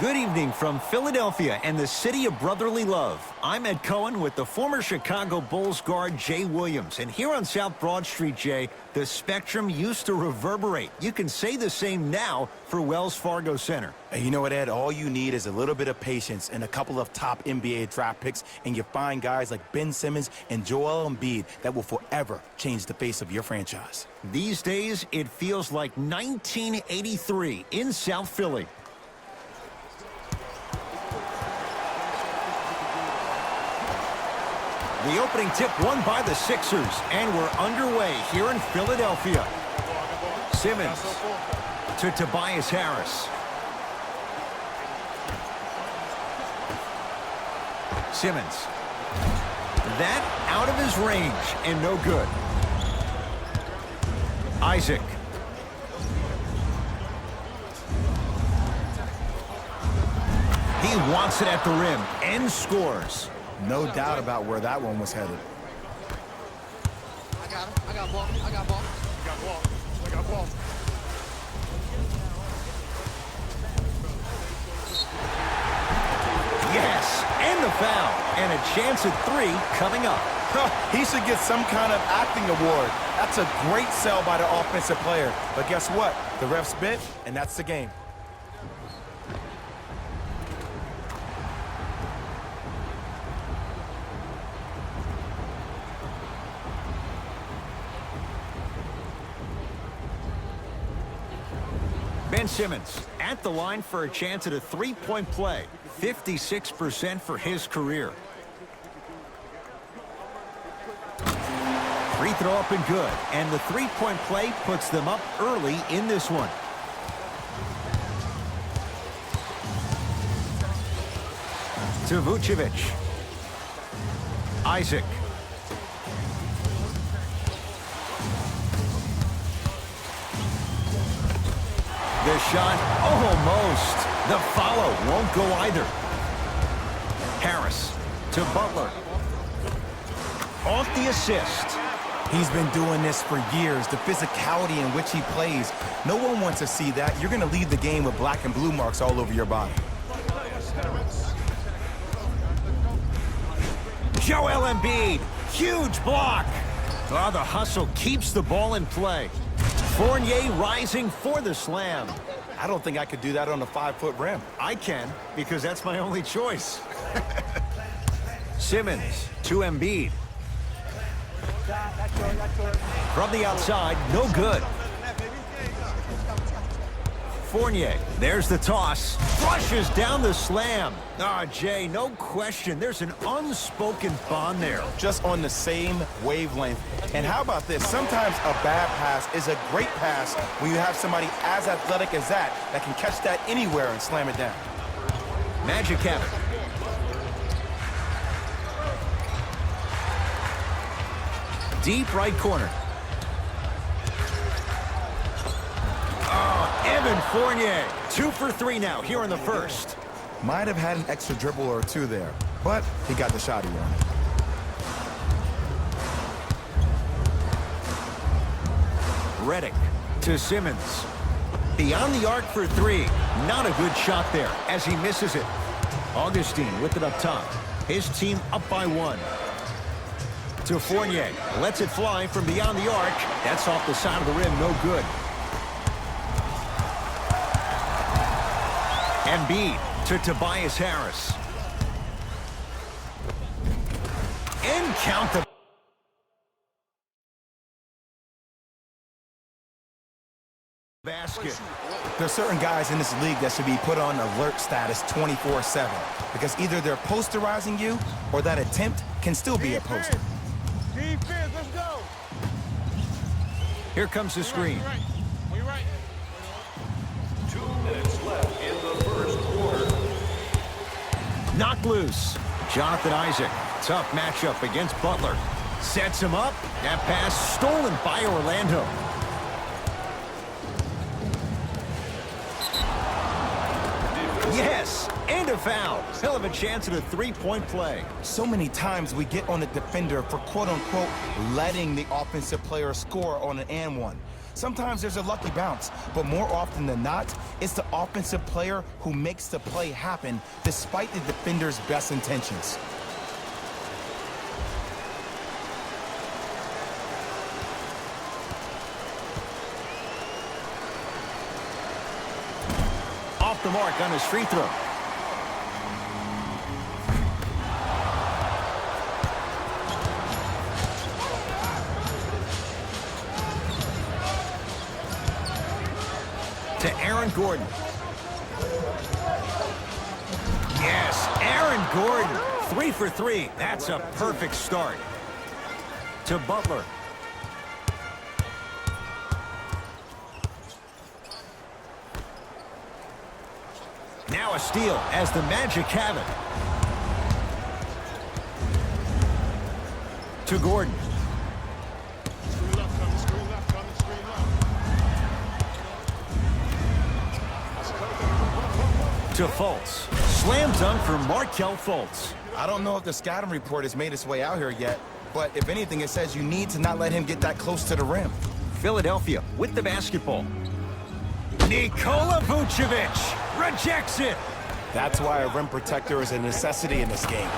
Good evening from Philadelphia and the city of brotherly love. I'm Ed Cohen with the former Chicago Bulls guard Jay Williams. And here on South Broad Street, Jay, the spectrum used to reverberate. You can say the same now for Wells Fargo Center. Hey, you know what, Ed? All you need is a little bit of patience and a couple of top NBA draft picks, and you find guys like Ben Simmons and Joel Embiid that will forever change the face of your franchise. These days, it feels like 1983 in South Philly. The opening tip won by the Sixers, and we're underway here in Philadelphia. Simmons to Tobias Harris. Simmons. That out of his range and no good. Isaac. He wants it at the rim and scores. No doubt about where that one was headed. I got him. I got ball. I got ball. I got ball. I got ball. Yes, and the foul. And a chance at three coming up. He should get some kind of acting award. That's a great sell by the offensive player. But guess what? The refs bit, and that's the game. Ben Simmons at the line for a chance at a three-point play. 56% for his career. Free throw up and good. And the three-point play puts them up early in this one. To Vucevic. Isaac. The shot, almost. The follow won't go either. Harris to Butler. Off the assist. He's been doing this for years, the physicality in which he plays. No one wants to see that. You're going to leave the game with black and blue marks all over your body. Joel Embiid, huge block. Oh, the hustle keeps the ball in play. Fournier rising for the slam. I don't think I could do that on a 5-foot rim. I can, because that's my only choice. Simmons to Embiid. From the outside, no good. Fournier, there's the toss. Flushes down the slam. Ah, Jay, no question. There's an unspoken bond there. Just on the same wavelength. And how about this? Sometimes a bad pass is a great pass when you have somebody as athletic as that can catch that anywhere and slam it down. Magic have it. Deep right corner. Oh, Evan Fournier. 2 for 3 now here in the first. Might have had an extra dribble or two there, but he got the shot he wanted. Redick to Simmons. Beyond the arc for 3. Not a good shot there as he misses it. Augustine with it up top. His team up by 1. To Fournier. Lets it fly from beyond the arc. That's off the side of the rim. No good. Embiid to Tobias Harris. And count the basket. There are certain guys in this league that should be put on alert status 24/7 because either they're posterizing you or that attempt can still be a poster. Defense, let's go. Here comes the screen. On your right. 2 minutes left in the first quarter. Knocked loose. Jonathan Isaac. Tough matchup against Butler. Sets him up. That pass stolen by Orlando. Yes, and a foul. He'll have a chance at a three-point play. So many times we get on the defender for quote-unquote letting the offensive player score on an and one. Sometimes there's a lucky bounce, but more often than not, it's the offensive player who makes the play happen despite the defender's best intentions. Off the mark on his free throw. To Aaron Gordon. Yes, Aaron Gordon. 3 for 3. That's a perfect start. To Butler. Now a steal as the Magic have it. To Gordon. Screen left coming, screen left coming, screen left. To Fultz. Slam dunk for Markelle Fultz. I don't know if the scouting report has made its way out here yet, but if anything, it says you need to not let him get that close to the rim. Philadelphia with the basketball. Nikola Vucevic rejects it. That's why a rim protector is a necessity in this game.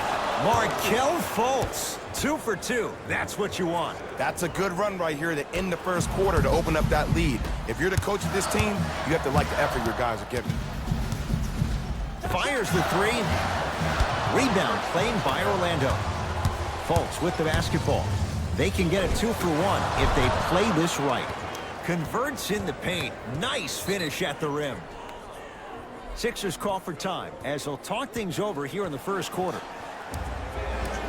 Markelle Fultz. 2 for 2. That's what you want. That's a good run right here to end the first quarter to open up that lead. If you're the coach of this team, you have to like the effort your guys are giving. Fires the 3. Rebound claimed by Orlando. Fultz with the basketball. They can get a 2 for 1 if they play this right. Converts in the paint. Nice finish at the rim. Sixers call for time as they'll talk things over here in the first quarter.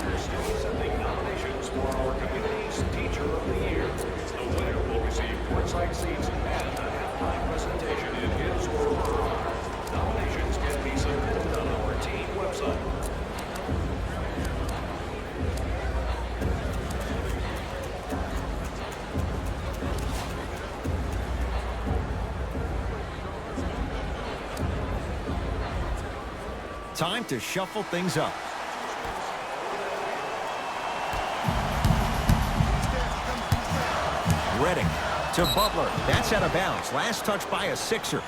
We're still sending nominations for our community's Teacher of the Year. The winner will receive courtside seats and a halftime presentation in his or her honor. Nominations can be submitted on our team website. Time to shuffle things up. Redick to Butler. That's out of bounds. Last touch by a Sixer.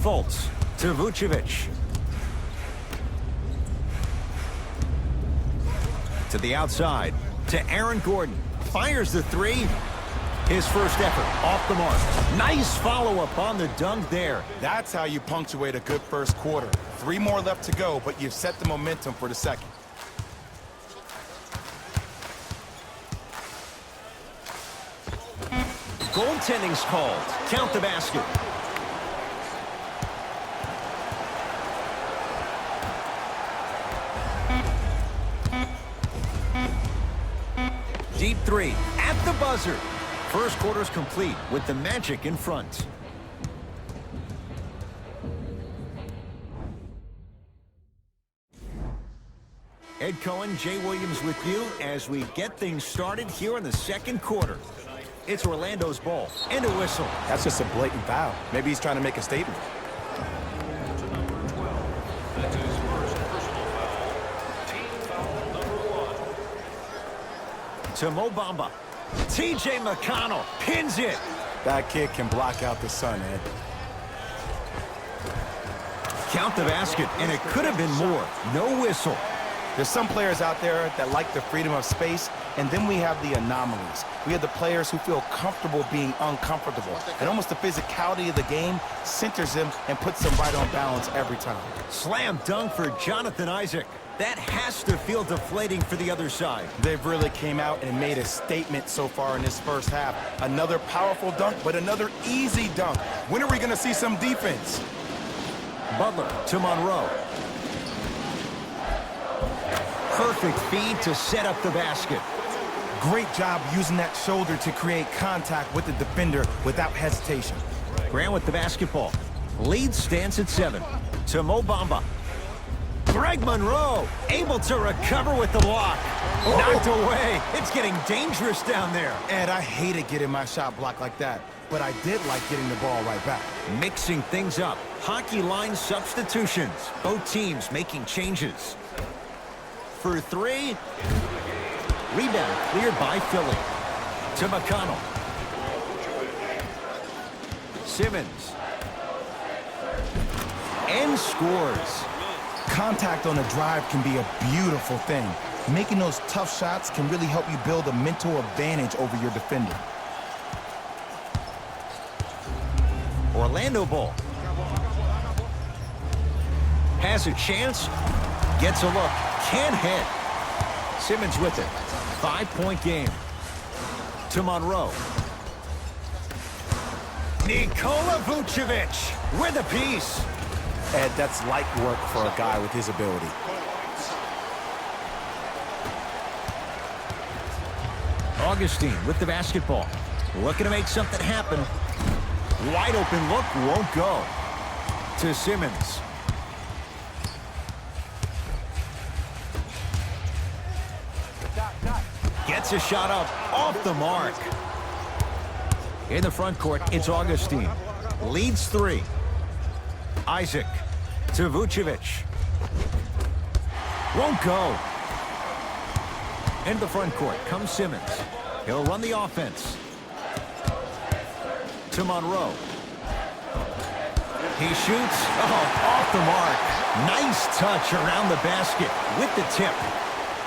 Fultz to Vucevic. To the outside. To Aaron Gordon. Fires the 3. His first effort off the mark. Nice follow-up on the dunk there. That's how you punctuate a good first quarter. 3 more left to go, but you've set the momentum for the second. Goaltending's called. Count the basket. Deep 3 at the buzzer. First quarter's complete with the Magic in front. Ed Cohen, Jay Williams with you as we get things started here in the second quarter. It's Orlando's ball and a whistle. That's just a blatant foul. Maybe he's trying to make a statement. To number 12. That's his first personal foul. Team foul number 1. To Mo Bamba. TJ McConnell pins it. That kid can block out the sun, Ed. Count the basket, and it could have been more. No whistle. There's some players out there that like the freedom of space, and then we have the anomalies. We have the players who feel comfortable being uncomfortable. And almost the physicality of the game centers them and puts them right on balance every time. Slam dunk for Jonathan Isaac. That has to feel deflating for the other side. They've really came out and made a statement so far in this first half. Another powerful dunk, but another easy dunk. When are we going to see some defense? Butler to Monroe. Perfect feed to set up the basket. Great job using that shoulder to create contact with the defender without hesitation. Grant with the basketball. Lead stands at 7. To Mo Bamba. Greg Monroe able to recover with the block. Knocked away. It's getting dangerous down there. Ed, I hated getting my shot blocked like that. but I did like getting the ball right back. Mixing things up. Hockey line substitutions. Both teams making changes. For three. Rebound cleared by Philly. To McConnell. Simmons. And scores. Contact on a drive can be a beautiful thing. Making those tough shots can really help you build a mental advantage over your defender. Orlando ball. Has a chance. Gets a look. Can't hit. Simmons with it. 5-point game. To Monroe. Nikola Vucevic with a piece. Ed, that's light work for a guy with his ability. Augustine with the basketball. Looking to make something happen. Wide open look, won't go. To Simmons. Gets a shot up, off the mark. In the front court, it's Augustine. Leads 3. Isaac to Vucevic. Won't go. Into the front court comes Simmons. He'll run the offense. To Monroe. He shoots. Oh, off the mark. Nice touch around the basket with the tip.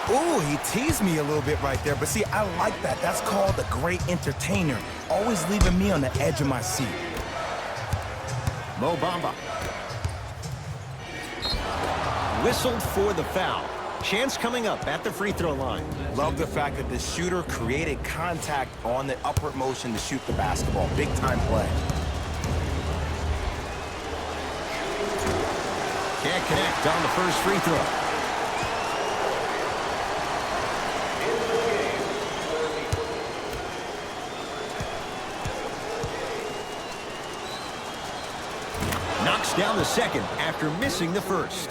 Ooh, he teased me a little bit right there, but see, I like that. That's called a great entertainer. Always leaving me on the edge of my seat. Mo Bamba. Whistled for the foul. Chance coming up at the free throw line. Love the fact that the shooter created contact on the upward motion to shoot the basketball. Big time play. Can't connect on the first free throw. Knocks down the second after missing the first.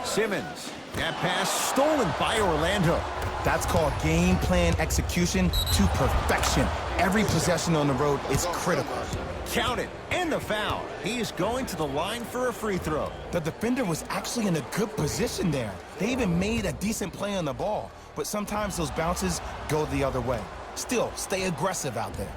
Simmons. That pass stolen by Orlando. That's called game plan execution to perfection. Every possession on the road is critical. Count it. And the foul. He's going to the line for a free throw. The defender was actually in a good position there. They even made a decent play on the ball, but sometimes those bounces go the other way. Still, stay aggressive out there.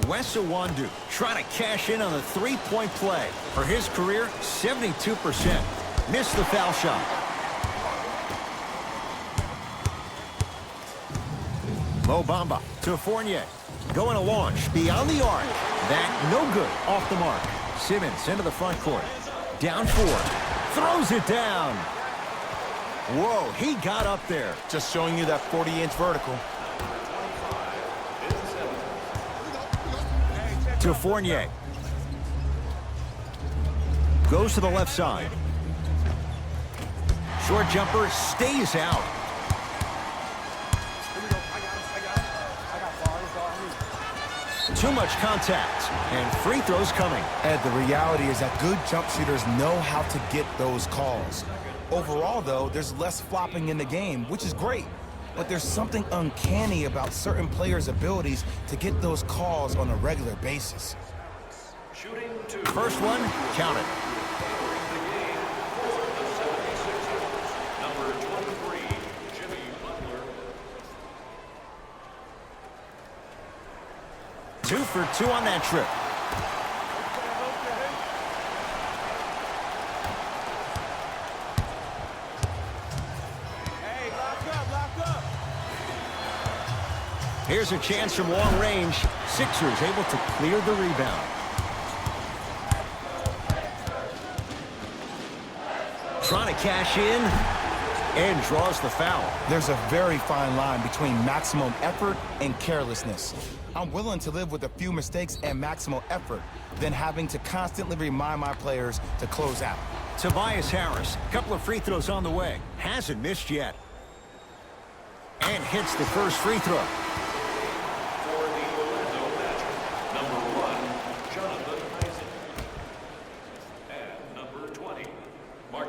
Wes Iwundu trying to cash in on the three-point play. For his career, 72%. Missed the foul shot. Mo Bamba to Fournier. Going to launch beyond the arc. That no good. Off the mark. Simmons into the front court. Down 4. Throws it down. Whoa, he got up there. Just showing you that 40-inch vertical. To Fournier. Goes to the left side. Short jumper stays out. Too much contact, and free throws coming. Ed, the reality is that good jump shooters know how to get those calls. Overall, though, there's less flopping in the game, which is great. But there's something uncanny about certain players' abilities to get those calls on a regular basis. First one, count it. Number 23, Jimmy Butler. 2 for 2 on that trip. Here's a chance from long range. Sixers able to clear the rebound. Trying to cash in and draws the foul. There's a very fine line between maximum effort and carelessness. I'm willing to live with a few mistakes and maximal effort than having to constantly remind my players to close out. Tobias Harris, a couple of free throws on the way. Hasn't missed yet. And hits the first free throw. For the Orlando Magic, number 1,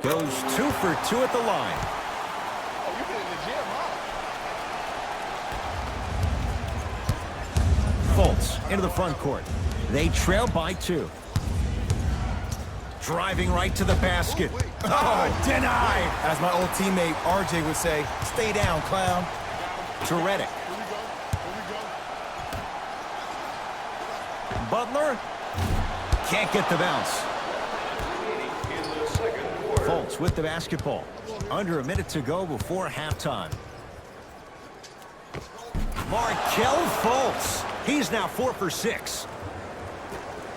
Goes 2 for 2 at the line. Oh, you been in the gym, huh? Fultz into the front court. They trail by 2. Driving right to the basket. Oh, denied. As my old teammate RJ would say, stay down, clown. To Redick. Butler can't get the bounce. Fultz with the basketball. Under a minute to go before halftime. Markelle Fultz. He's now 4 for 6.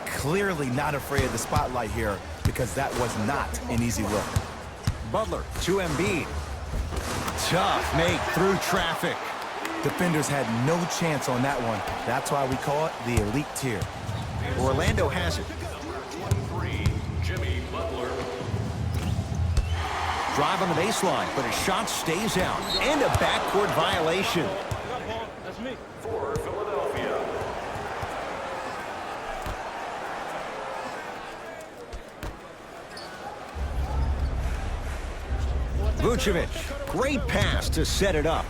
Clearly not afraid of the spotlight here because that was not an easy look. Butler to Embiid. Tough make through traffic. Defenders had no chance on that one. That's why we call it the elite tier. Orlando has it. 23, Jimmy Butler. Drive on the baseline, but his shot stays out. And a backcourt violation. That's me. For Philadelphia. Vucevic, great pass to set it up.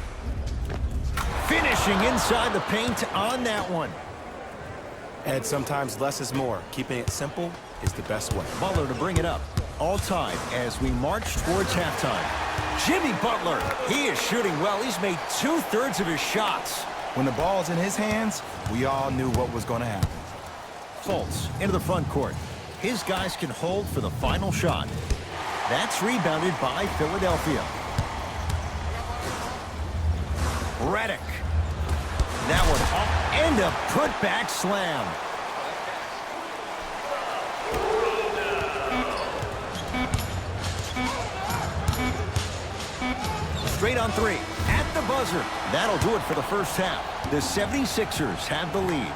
Finishing inside the paint on that one. And sometimes less is more. Keeping it simple is the best way. Butler to bring it up. All tied as we march towards halftime. Jimmy Butler, he is shooting well. He's made 2/3 of his shots. When the ball's in his hands, we all knew what was going to happen. Fultz into the front court. His guys can hold for the final shot. That's rebounded by Philadelphia. Redick. That one off and a putback slam. Straight on 3 at the buzzer. That'll do it for the first half. The 76ers have the lead.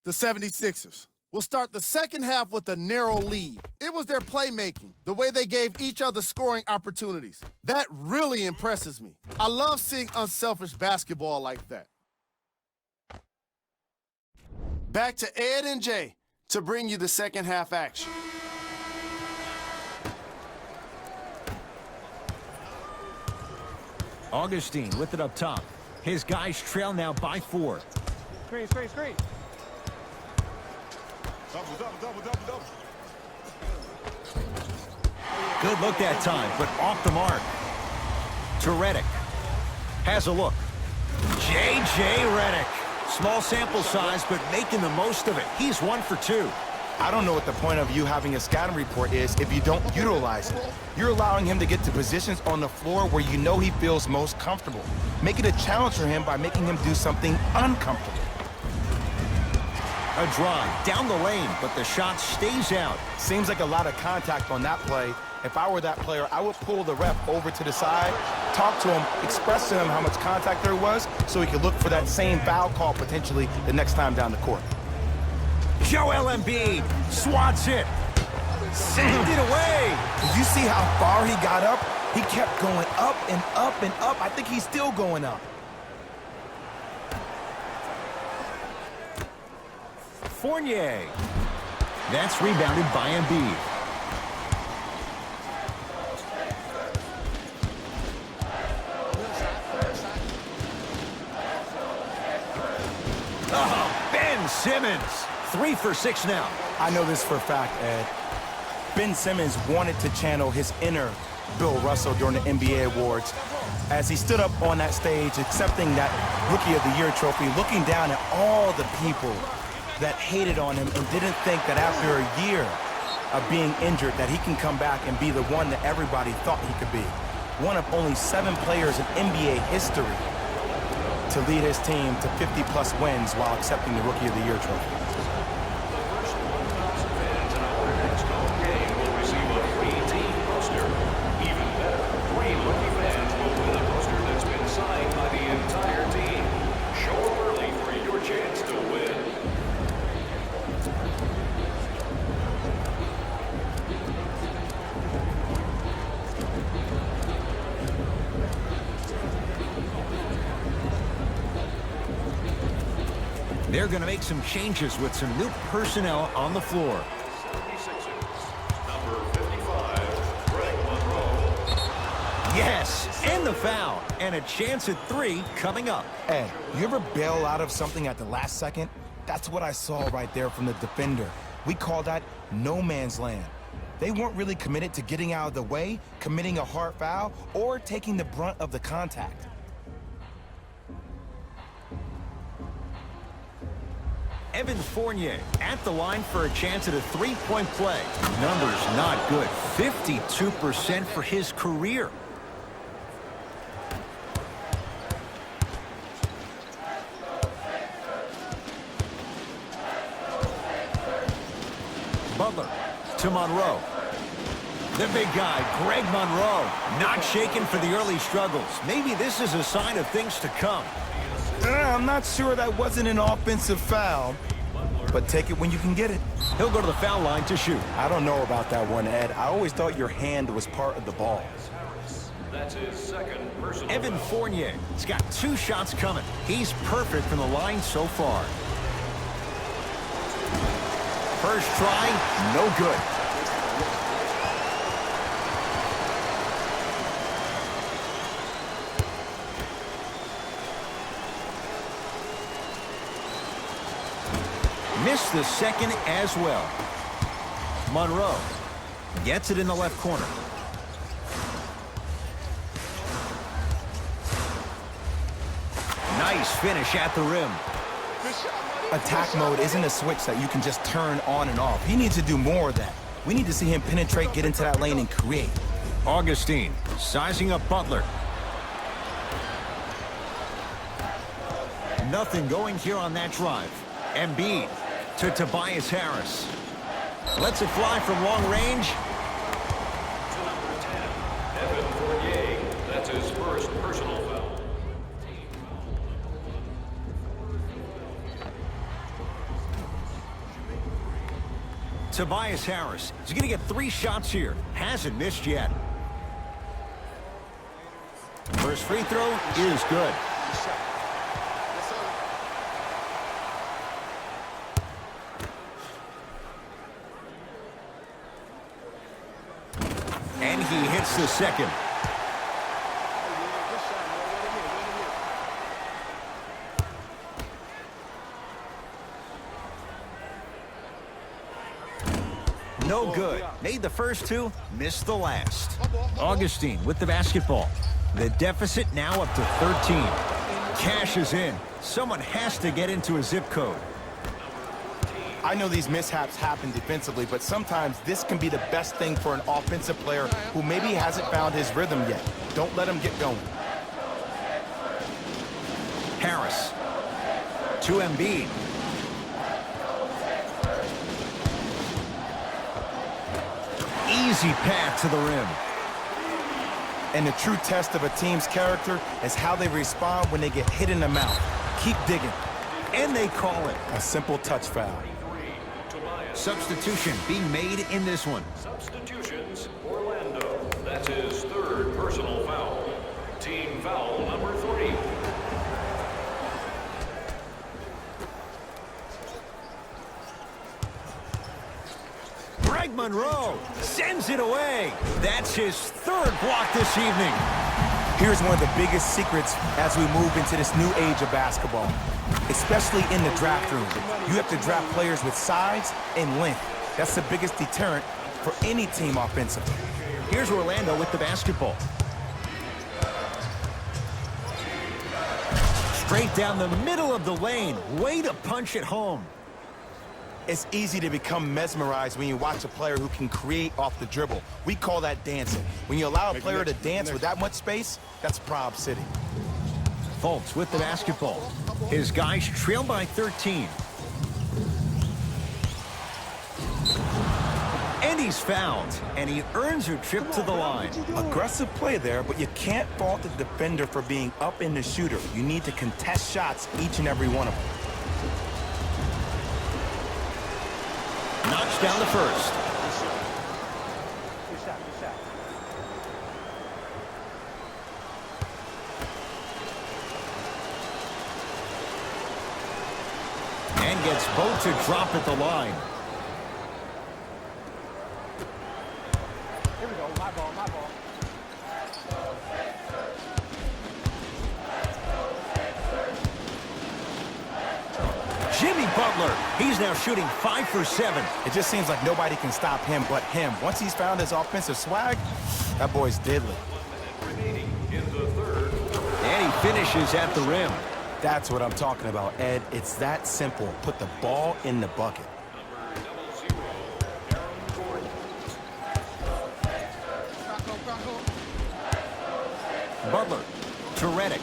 The 76ers will start the second half with a narrow lead. It was their playmaking, the way they gave each other scoring opportunities. That really impresses me. I love seeing unselfish basketball like that. Back to Ed and Jay to bring you the second half action. Augustine with it up top. His guys trail now by 4. Screen. Double. Good look that time, but off the mark. To Redick. Has a look. J.J. Redick. Small sample size, but making the most of it. He's 1 for 2. I don't know what the point of you having a scouting report is if you don't utilize it. You're allowing him to get to positions on the floor where you know he feels most comfortable. Make it a challenge for him by making him do something uncomfortable. A drive down the lane, but the shot stays out. Seems like a lot of contact on that play. If I were that player, I would pull the ref over to the side, talk to him, express to him how much contact there was so he could look for that same foul call potentially the next time down the court. Joel Embiid swats it. Send it away. Did you see how far he got up? He kept going up and up and up. I think he's still going up. Fournier. That's rebounded by Embiid. Oh, Ben Simmons. 3 for 6 now. I know this for a fact, Ed. Ben Simmons wanted to channel his inner Bill Russell during the NBA awards as he stood up on that stage accepting that Rookie of the Year trophy, looking down at all the people that hated on him and didn't think that after a year of being injured that he can come back and be the one that everybody thought he could be. One of only 7 players in NBA history to lead his team to 50-plus wins while accepting the Rookie of the Year trophy. They're going to make some changes with some new personnel on the floor. 76ers, number 55, Greg Monroe. Yes, and the foul, and a chance at 3 coming up. Ed, you ever bail out of something at the last second? That's what I saw right there from the defender. We call that no man's land. They weren't really committed to getting out of the way, committing a hard foul, or taking the brunt of the contact. Evan Fournier at the line for a chance at a three-point play. Numbers not good. 52% for his career. Butler to Monroe. The big guy, Greg Monroe, not shaken for the early struggles. Maybe this is a sign of things to come. I'm not sure that wasn't an offensive foul, but take it when you can get it. He'll go to the foul line to shoot. I don't know about that one, Ed. I always thought your hand was part of the ball. That's his second personal Evan foul. Fournier has got 2 shots coming. He's perfect from the line so far. First try, no good. Missed the second as well. Monroe gets it in the left corner. Nice finish at the rim. Attack mode isn't a switch that you can just turn on and off. He needs to do more of that. We need to see him penetrate, get into that lane, and create. Augustine sizing up Butler. Nothing going here on that drive. Embiid to Tobias Harris. Lets it fly from long range. To number 10, Evan Fournier. That's his first personal foul. Tobias Harris is going to get 3 shots here. Hasn't missed yet. First free throw is good. And he hits the second. No good. Made the first 2, missed the last. Augustine with the basketball. The deficit now up to 13. Cashes in. Someone has to get into a zip code. I know these mishaps happen defensively, but sometimes this can be the best thing for an offensive player who maybe hasn't found his rhythm yet. Don't let him get going. Harris to Embiid. Easy path to the rim. And the true test of a team's character is how they respond when they get hit in the mouth. Keep digging. And they call it. A simple touch foul. Substitution being made in this one. Substitutions, Orlando. That's his third personal foul. Team foul number 3. Greg Monroe sends it away. That's his 3rd block this evening. Here's one of the biggest secrets as we move into this new age of basketball, especially in the draft room. You have to draft players with size and length. That's the biggest deterrent for any team offensively. Here's Orlando with the basketball. Straight down the middle of the lane. Way to punch it home. It's easy to become mesmerized when you watch a player who can create off the dribble. We call that dancing. When you allow a player to dance with that much space, that's Prob City. Fultz with the basketball. His guys trail by 13. And he's fouled, and he earns a trip to the line. Aggressive play there, but you can't fault the defender for being up in the shooter. You need to contest shots, each and every one of them. Knocks down the first. gets both to drop at the line. Here we go. My ball, my ball. Jimmy Butler, he's now shooting 5 for 7. It just seems like nobody can stop him but him. Once he's found his offensive swag, that boy's deadly. And he finishes at the rim. That's what I'm talking about, Ed. It's that simple. Put the ball in the bucket. Butler to Redick.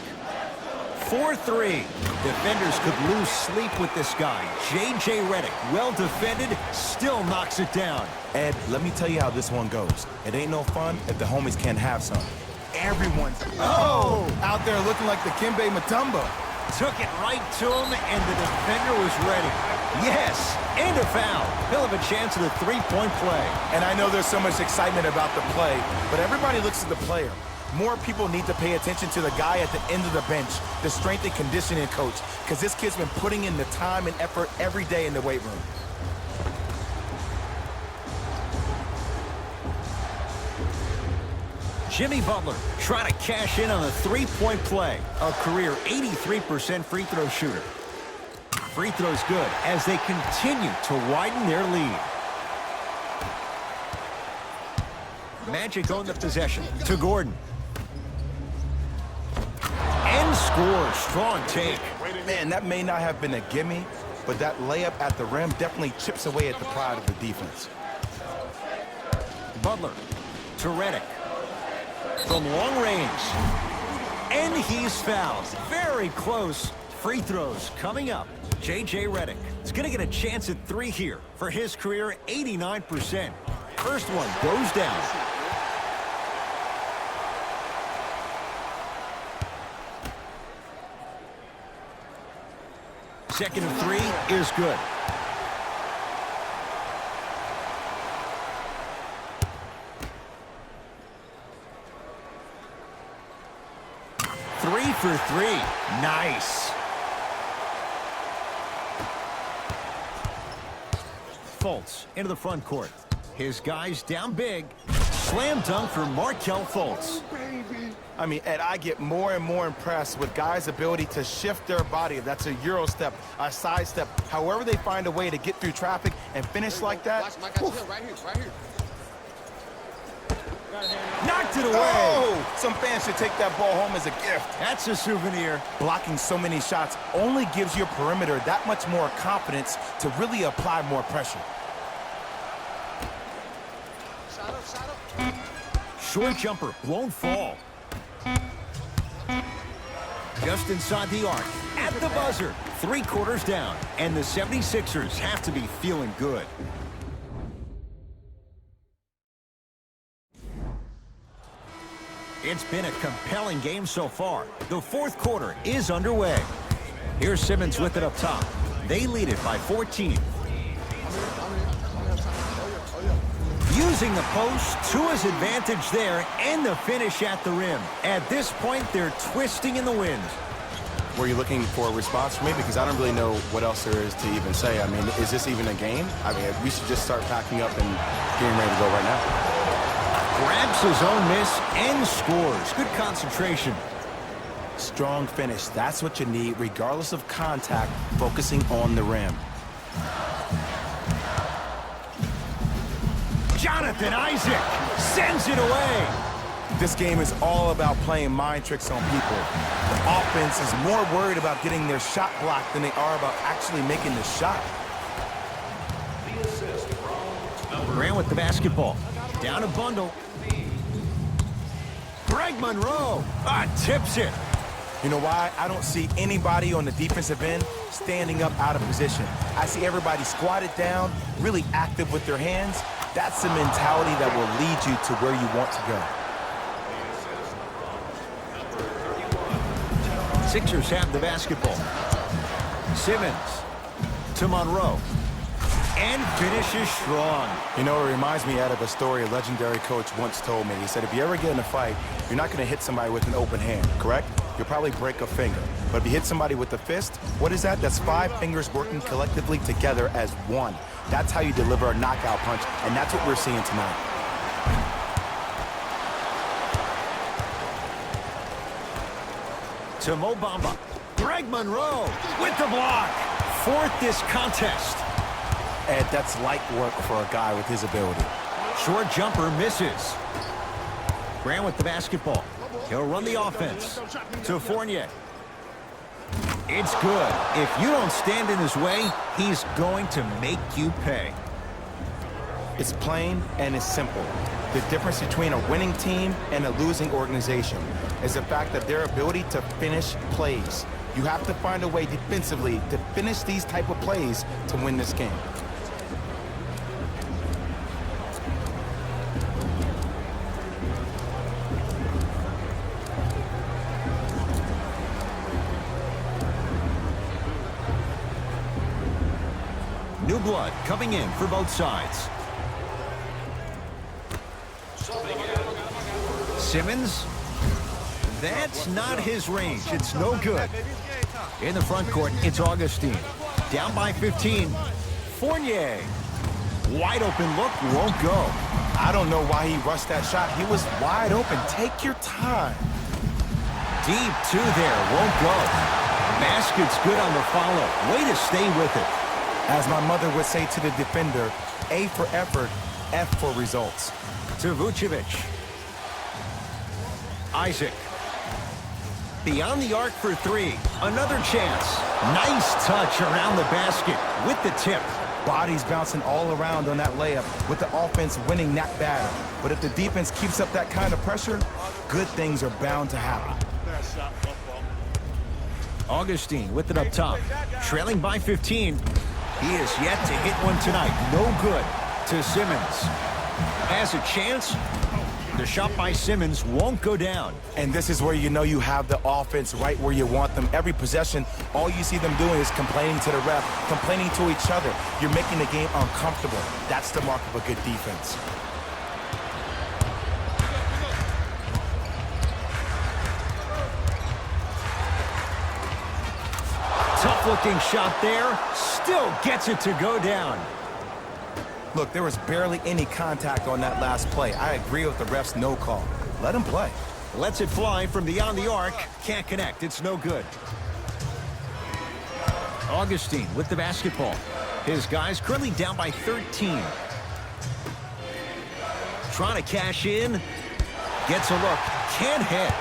4-3. Defenders could lose sleep with this guy. J.J. Redick, well defended, still knocks it down. Ed, let me tell you how this one goes. It ain't no fun if the homies can't have some. Everyone's out there looking like the Kimbe Mutombo. Took it right to him, and the defender was ready. Yes, and a foul. He'll have a chance at a three-point play. And I know there's so much excitement about the play, but everybody looks at the player. More people need to pay attention to the guy at the end of the bench, the strength and conditioning coach, because this kid's been putting in the time and effort every day in the weight room. Jimmy Butler trying to cash in on a three-point play. A career 83% free throw shooter. Free throws good as they continue to widen their lead. Magic own the possession to Gordon. And scores. Strong take. Man, that may not have been a gimme, but that layup at the rim definitely chips away at the pride of the defense. Butler to Redick. From long range. And he's fouled. Very close. Free throws coming up. J.J. Redick is going to get a chance at 3 here for his career 89%. First one goes down. Second and 3 is good. Three for 3. Nice. Fultz into the front court. His guys down big. Slam dunk for Markelle Fultz. I mean, Ed, I get more and more impressed with guys' ability to shift their body. If that's a Euro step, a side step, however they find a way to get through traffic and finish like that. Right here. Knocked it away. Oh, some fans should take that ball home as a gift. That's a souvenir. Blocking so many shots only gives your perimeter that much more confidence to really apply more pressure. Short jumper won't fall. Just inside the arc. At the buzzer. 3 quarters down. And the 76ers have to be feeling good. It's been a compelling game so far. The fourth quarter is underway. Here's Simmons with it up top. They lead it by 14. Using the post to his advantage there, and the finish at the rim. At this point, they're twisting in the wind. Were you looking for a response from me? Because I don't really know what else there is to even say. I mean, is this even a game? I mean, we should just start packing up and getting ready to go right now. Grabs his own miss and scores. Good concentration. Strong finish. That's what you need, regardless of contact, focusing on the rim. Jonathan Isaac sends it away. This game is all about playing mind tricks on people. The offense is more worried about getting their shot blocked than they are about actually making the shot. Grant with the basketball. Down a bundle. Greg Monroe tips it. You know why? I don't see anybody on the defensive end standing up out of position. I see everybody squatted down, really active with their hands. That's the mentality that will lead you to where you want to go. Sixers have the basketball. Simmons to Monroe. and finishes strong. You know, it reminds me out of a story a legendary coach once told me. He said, if you ever get in a fight, you're not going to hit somebody with an open hand, correct? You'll probably break a finger. But if you hit somebody with a fist, what is that? That's 5 fingers working collectively together as one. That's how you deliver a knockout punch, and that's what we're seeing tonight. To Mo Bamba. Greg Monroe with the block. 4th this contest. Ed, that's light work for a guy with his ability. Short jumper misses. Grant with the basketball. He'll run the offense. To Fournier. It's good. If you don't stand in his way, he's going to make you pay. It's plain and it's simple. The difference between a winning team and a losing organization is the fact that their ability to finish plays. You have to find a way defensively to finish these type of plays to win this game. New blood coming in for both sides. Simmons. That's not his range. It's no good. In the front court, it's Augustine. Down by 15. Fournier. Wide open look, won't go. I don't know why he rushed that shot. He was wide open. Take your time. Deep two there, won't go. Basket's good on the follow. Way to stay with it. As my mother would say to the defender, A for effort, F for results. To Vucevic. Isaac. Beyond the arc for 3. Another chance. Nice touch around the basket with the tip. Bodies bouncing all around on that layup with the offense winning that battle. But if the defense keeps up that kind of pressure, good things are bound to happen. Augustine with it up top. Trailing by 15. He is yet to hit one tonight. No good. To Simmons. Has a chance. The shot by Simmons won't go down. And this is where you know you have the offense right where you want them. Every possession, all you see them doing is complaining to the ref, complaining to each other. You're making the game uncomfortable. That's the mark of a good defense. Tough-looking shot there. Still gets it to go down. Look, there was barely any contact on that last play. I agree with the ref's no call. Let him play. Lets it fly from beyond the arc. Can't connect. It's no good. Augustine with the basketball. His guys currently down by 13. Trying to cash in. Gets a look. Can't hit.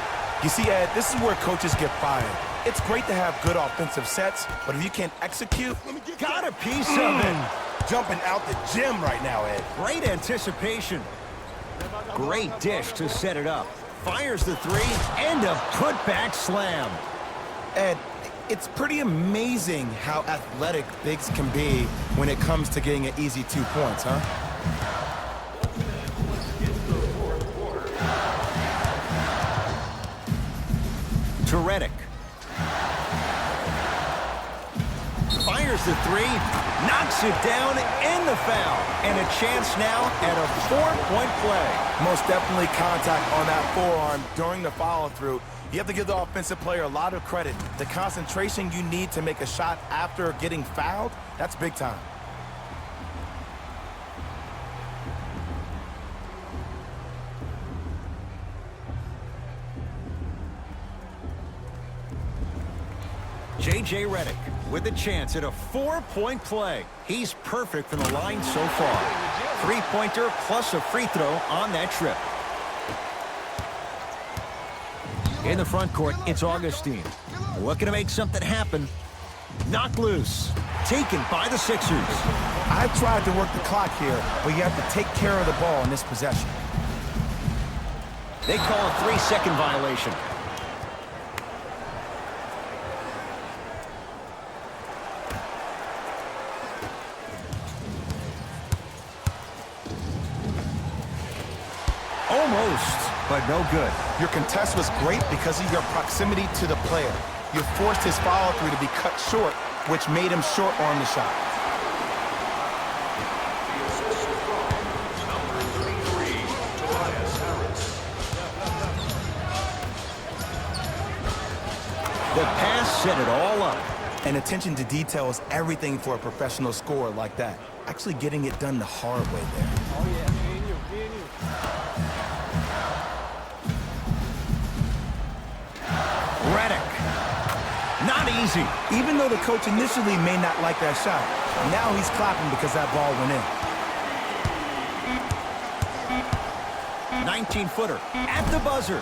You see, Ed, this is where coaches get fired. It's great to have good offensive sets, but if you can't execute, Got a piece of it. jumping out the gym right now, Ed. Great anticipation. Great dish to set it up. Fires the 3 and a putback slam. Ed, it's pretty amazing how athletic bigs can be when it comes to getting an easy 2 points, huh? To Redick. Fires the 3, knocks it down, and the foul. And a chance now at a 4-point play. Most definitely contact on that forearm during the follow-through. You have to give the offensive player a lot of credit. The concentration you need to make a shot after getting fouled, that's big time. J.J. Redick with a chance at a 4-point play. He's perfect from the line so far. 3-pointer plus a free throw on that trip. In the front court, it's Augustine. Looking to make something happen. Knocked loose. Taken by the Sixers. I tried to work the clock here, but you have to take care of the ball in this possession. They call a 3-second violation. Almost, but no good. Your contest was great because of your proximity to the player. You forced his follow-through to be cut short, which made him short on the shot. The pass set it all up. And attention to detail is everything for a professional scorer like that. Actually getting it done the hard way there. Oh, yeah, me and you, me and you. Redick. Not easy. Even though the coach initially may not like that shot, now he's clapping because that ball went in. 19-footer at the buzzer.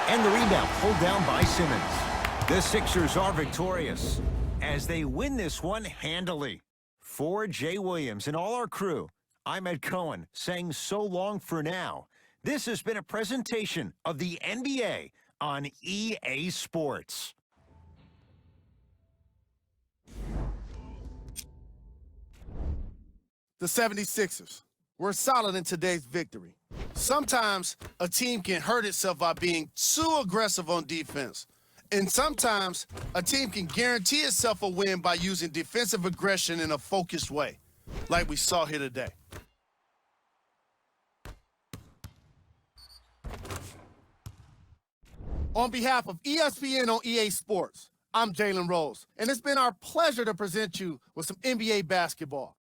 And the rebound pulled down by Simmons. The Sixers are victorious as they win this one handily. For Jay Williams and all our crew, I'm Ed Cohen saying so long for now. This has been a presentation of the NBA on EA Sports. The 76ers were solid in today's victory. Sometimes a team can hurt itself by being too aggressive on defense. And sometimes a team can guarantee itself a win by using defensive aggression in a focused way, like we saw here today. On behalf of ESPN on EA Sports, I'm Jalen Rose, and it's been our pleasure to present you with some NBA basketball.